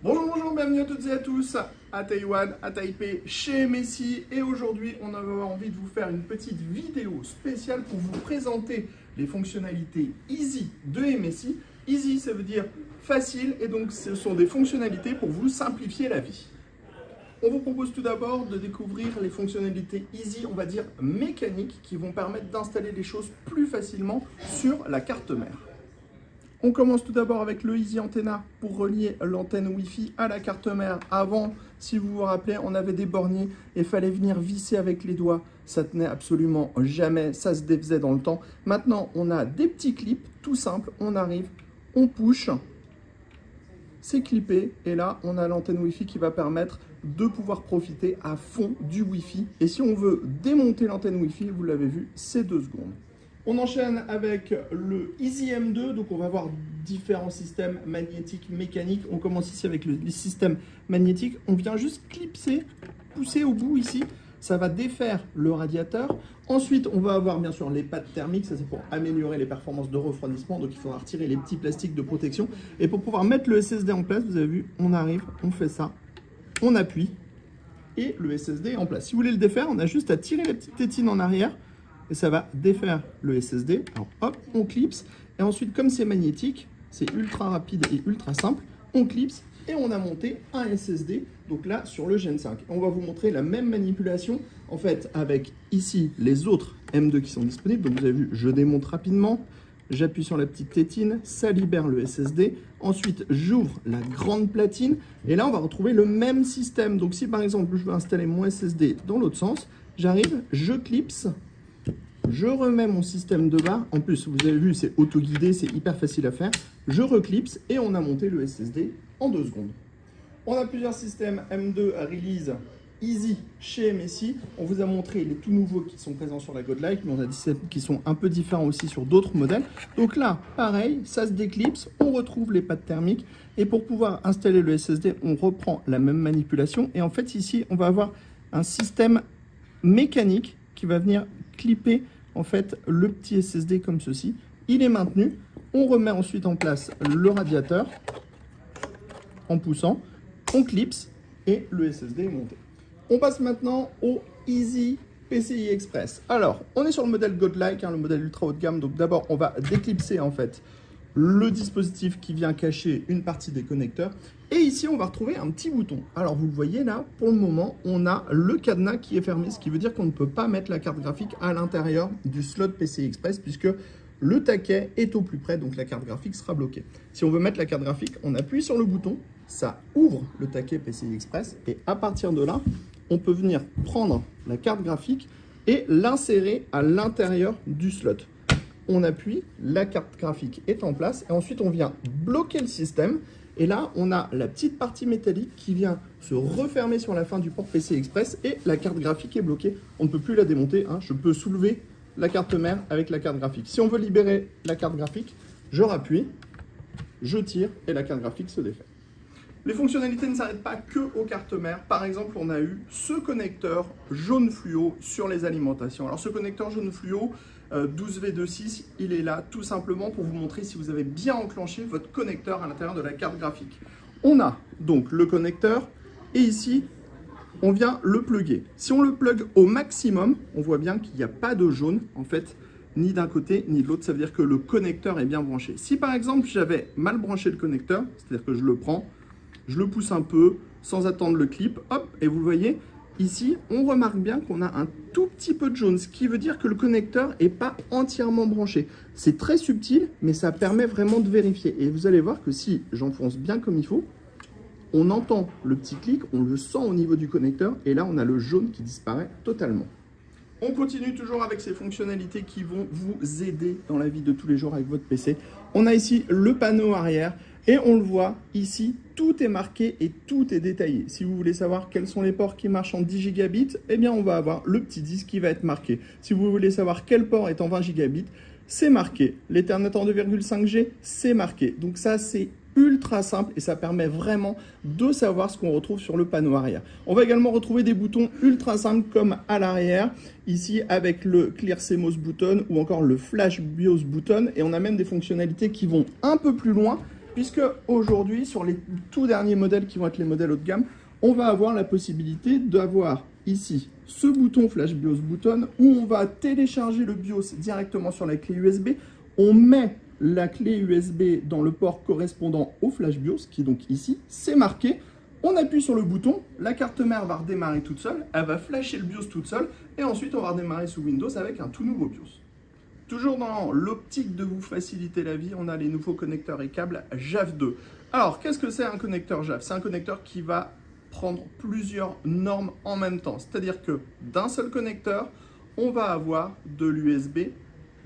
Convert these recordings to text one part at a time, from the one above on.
Bonjour, bonjour, bienvenue à toutes et à tous à Taïwan, à Taipei, chez Messi. Et aujourd'hui, on avait envie de vous faire une petite vidéo spéciale pour vous présenter les fonctionnalités Easy de Messi. Easy, ça veut dire facile, et donc ce sont des fonctionnalités pour vous simplifier la vie. On vous propose tout d'abord de découvrir les fonctionnalités Easy, on va dire mécaniques, qui vont permettre d'installer les choses plus facilement sur la carte mère. On commence tout d'abord avec le Easy Antenna pour relier l'antenne Wi-Fi à la carte mère. Avant, si vous vous rappelez, on avait des borniers et il fallait venir visser avec les doigts. Ça tenait absolument jamais, ça se défaisait dans le temps. Maintenant, on a des petits clips, tout simple. On arrive, on push, c'est clippé et là, on a l'antenne Wi-Fi qui va permettre de pouvoir profiter à fond du Wi-Fi. Et si on veut démonter l'antenne Wi-Fi, vous l'avez vu, c'est 2 secondes. On enchaîne avec le Easy M2, donc on va voir différents systèmes magnétiques, mécaniques. On commence ici avec le système magnétique. On vient juste clipser, pousser au bout ici. Ça va défaire le radiateur. Ensuite, on va avoir bien sûr les pattes thermiques. Ça, c'est pour améliorer les performances de refroidissement. Donc, il faudra retirer les petits plastiques de protection. Et pour pouvoir mettre le SSD en place, vous avez vu, on arrive, on fait ça, on appuie et le SSD est en place. Si vous voulez le défaire, on a juste à tirer la petite tétine en arrière. Et ça va défaire le SSD. Alors hop, on clipse. Et ensuite, comme c'est magnétique, c'est ultra rapide et ultra simple, on clipse et on a monté un SSD. Donc là, sur le Gen 5. On va vous montrer la même manipulation, en fait, avec ici les autres M2 qui sont disponibles. Donc vous avez vu, je démonte rapidement. J'appuie sur la petite tétine, ça libère le SSD. Ensuite, j'ouvre la grande platine. Et là, on va retrouver le même système. Donc si par exemple, je veux installer mon SSD dans l'autre sens, j'arrive, je clipse. Je remets mon système de barre. En plus, vous avez vu, c'est auto-guidé, c'est hyper facile à faire. Je reclipse et on a monté le SSD en 2 secondes. On a plusieurs systèmes M2 à release Easy chez Messi. On vous a montré les tout nouveaux qui sont présents sur la Godlike, mais on a des systèmes qui sont un peu différents aussi sur d'autres modèles. Donc là, pareil, ça se déclipse, on retrouve les pattes thermiques. Et pour pouvoir installer le SSD, on reprend la même manipulation. Et en fait, ici, on va avoir un système mécanique qui va venir clipper en fait le petit SSD comme ceci. Il est maintenu. On remet ensuite en place le radiateur en poussant. On clipse et le SSD est monté. On passe maintenant au Easy PCI Express. Alors, on est sur le modèle Godlike, le modèle ultra haut de gamme. Donc d'abord, on va déclipser en fait le dispositif qui vient cacher une partie des connecteurs. Et ici, on va retrouver un petit bouton. Alors, vous le voyez là, pour le moment, on a le cadenas qui est fermé, ce qui veut dire qu'on ne peut pas mettre la carte graphique à l'intérieur du slot PCI Express, puisque le taquet est au plus près, donc la carte graphique sera bloquée. Si on veut mettre la carte graphique, on appuie sur le bouton, ça ouvre le taquet PCI Express, et à partir de là, on peut venir prendre la carte graphique et l'insérer à l'intérieur du slot. On appuie, la carte graphique est en place, et ensuite on vient bloquer le système. Et là, on a la petite partie métallique qui vient se refermer sur la fin du port PCI Express et la carte graphique est bloquée. On ne peut plus la démonter. Je peux soulever la carte mère avec la carte graphique. Si on veut libérer la carte graphique, je rappuie, je tire et la carte graphique se défait. Les fonctionnalités ne s'arrêtent pas que aux cartes mères. Par exemple, on a eu ce connecteur jaune fluo sur les alimentations. Alors ce connecteur jaune fluo, 12V26, il est là tout simplement pour vous montrer si vous avez bien enclenché votre connecteur à l'intérieur de la carte graphique. On a donc le connecteur et ici, on vient le plugger. Si on le plug au maximum, on voit bien qu'il n'y a pas de jaune en fait, ni d'un côté ni de l'autre. Ça veut dire que le connecteur est bien branché. Si par exemple, j'avais mal branché le connecteur, c'est-à-dire que je le prends, je le pousse un peu sans attendre le clip, hop, et vous le voyez, ici, on remarque bien qu'on a un tout petit peu de jaune, ce qui veut dire que le connecteur n'est pas entièrement branché. C'est très subtil, mais ça permet vraiment de vérifier. Et vous allez voir que si j'enfonce bien comme il faut, on entend le petit clic, on le sent au niveau du connecteur, et là, on a le jaune qui disparaît totalement. On continue toujours avec ces fonctionnalités qui vont vous aider dans la vie de tous les jours avec votre PC. On a ici le panneau arrière. Et on le voit ici, tout est marqué et tout est détaillé. Si vous voulez savoir quels sont les ports qui marchent en 10 gigabits, eh bien on va avoir le petit disque qui va être marqué. Si vous voulez savoir quel port est en 20 gigabits, c'est marqué. L'Ethernet en 2,5G, c'est marqué. Donc ça, c'est ultra simple et ça permet vraiment de savoir ce qu'on retrouve sur le panneau arrière. On va également retrouver des boutons ultra simples comme à l'arrière, ici avec le Clear CMOS button ou encore le Flash BIOS button, et on a même des fonctionnalités qui vont un peu plus loin puisque aujourd'hui, sur les tout derniers modèles qui vont être les modèles haut de gamme, on va avoir la possibilité d'avoir ici ce bouton Flash BIOS Button où on va télécharger le BIOS directement sur la clé USB. On met la clé USB dans le port correspondant au Flash BIOS, qui est donc ici, c'est marqué. On appuie sur le bouton, la carte mère va redémarrer toute seule, elle va flasher le BIOS toute seule, et ensuite on va redémarrer sous Windows avec un tout nouveau BIOS. Toujours dans l'optique de vous faciliter la vie, on a les nouveaux connecteurs et câbles JAV 2. Alors, qu'est-ce que c'est un connecteur JAV? C'est un connecteur qui va prendre plusieurs normes en même temps. C'est-à-dire que d'un seul connecteur, on va avoir de l'USB,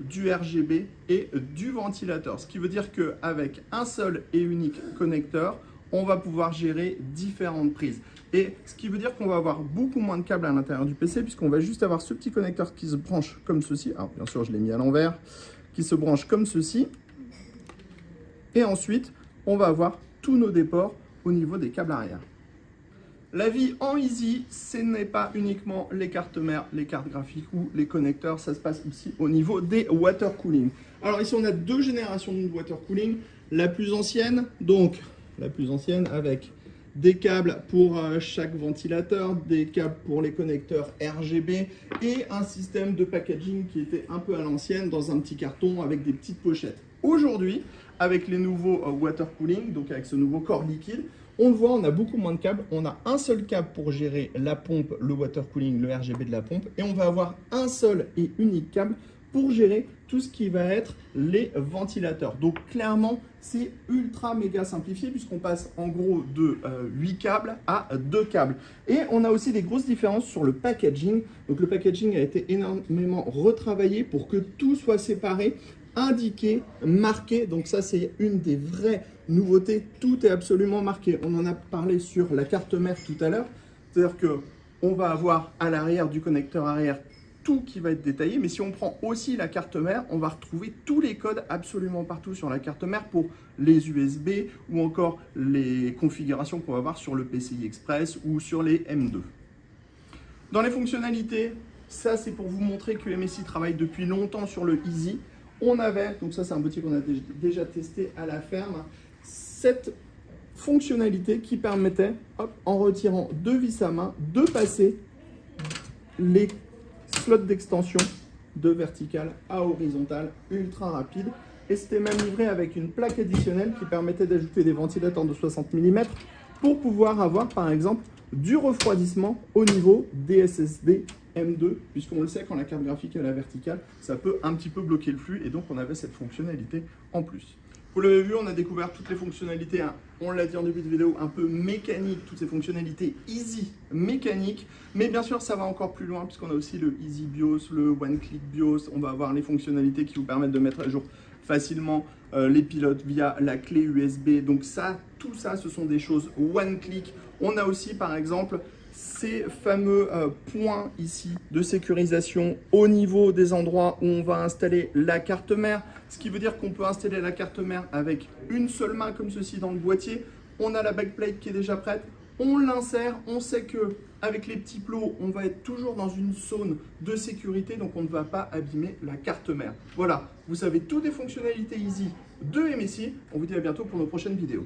du RGB et du ventilateur. Ce qui veut dire qu'avec un seul et unique connecteur, on va pouvoir gérer différentes prises. Et ce qui veut dire qu'on va avoir beaucoup moins de câbles à l'intérieur du PC, puisqu'on va juste avoir ce petit connecteur qui se branche comme ceci. Alors, bien sûr, je l'ai mis à l'envers, qui se branche comme ceci. Et ensuite, on va avoir tous nos déports au niveau des câbles arrière. La vie en Easy, ce n'est pas uniquement les cartes mères, les cartes graphiques ou les connecteurs, ça se passe ici au niveau des water cooling. Alors ici, on a deux générations de water cooling. La plus ancienne, avec des câbles pour chaque ventilateur, des câbles pour les connecteurs RGB et un système de packaging qui était un peu à l'ancienne dans un petit carton avec des petites pochettes. Aujourd'hui, avec les nouveaux water cooling, donc avec ce nouveau corps liquide, on le voit, on a beaucoup moins de câbles. On a un seul câble pour gérer la pompe, le water cooling, le RGB de la pompe. Et on va avoir un seul et unique câble pour gérer tout ce qui va être les ventilateurs. Donc clairement, c'est ultra méga simplifié puisqu'on passe en gros de 8 câbles à 2 câbles. Et on a aussi des grosses différences sur le packaging. Donc le packaging a été énormément retravaillé pour que tout soit séparé, indiqué, marqué. Donc ça, c'est une des vraies nouveautés. Tout est absolument marqué. On en a parlé sur la carte mère tout à l'heure. C'est-à-dire qu'on va avoir à l'arrière du connecteur arrière tout qui va être détaillé. Mais si on prend aussi la carte mère, on va retrouver tous les codes absolument partout sur la carte mère pour les USB ou encore les configurations qu'on va voir sur le PCI Express ou sur les M2. Dans les fonctionnalités, ça c'est pour vous montrer que MSI travaille depuis longtemps sur le Easy. On avait, donc ça c'est un boîtier qu'on a déjà testé à la ferme, cette fonctionnalité qui permettait, hop, en retirant de vis à main, de passer les slots d'extension de verticale à horizontale ultra rapide. Et c'était même livré avec une plaque additionnelle qui permettait d'ajouter des ventilateurs de 60 mm pour pouvoir avoir par exemple du refroidissement au niveau des SSD M2, puisqu'on le sait, quand la carte graphique est à la verticale, ça peut un petit peu bloquer le flux, et donc on avait cette fonctionnalité en plus. Vous l'avez vu, on a découvert toutes les fonctionnalités, hein, on l'a dit en début de vidéo, un peu mécaniques, toutes ces fonctionnalités Easy mécaniques, mais bien sûr ça va encore plus loin, puisqu'on a aussi le Easy BIOS, le One Click BIOS, on va avoir les fonctionnalités qui vous permettent de mettre à jour facilement les pilotes via la clé USB, donc ça, tout ça, ce sont des choses One Click. On a aussi par exemple ces fameux points ici de sécurisation au niveau des endroits où on va installer la carte mère, ce qui veut dire qu'on peut installer la carte mère avec une seule main comme ceci dans le boîtier. On a la backplate qui est déjà prête, on l'insère, on sait que avec les petits plots, on va être toujours dans une zone de sécurité, donc on ne va pas abîmer la carte mère. Voilà, vous savez toutes les fonctionnalités Easy de MSI. On vous dit à bientôt pour nos prochaines vidéos.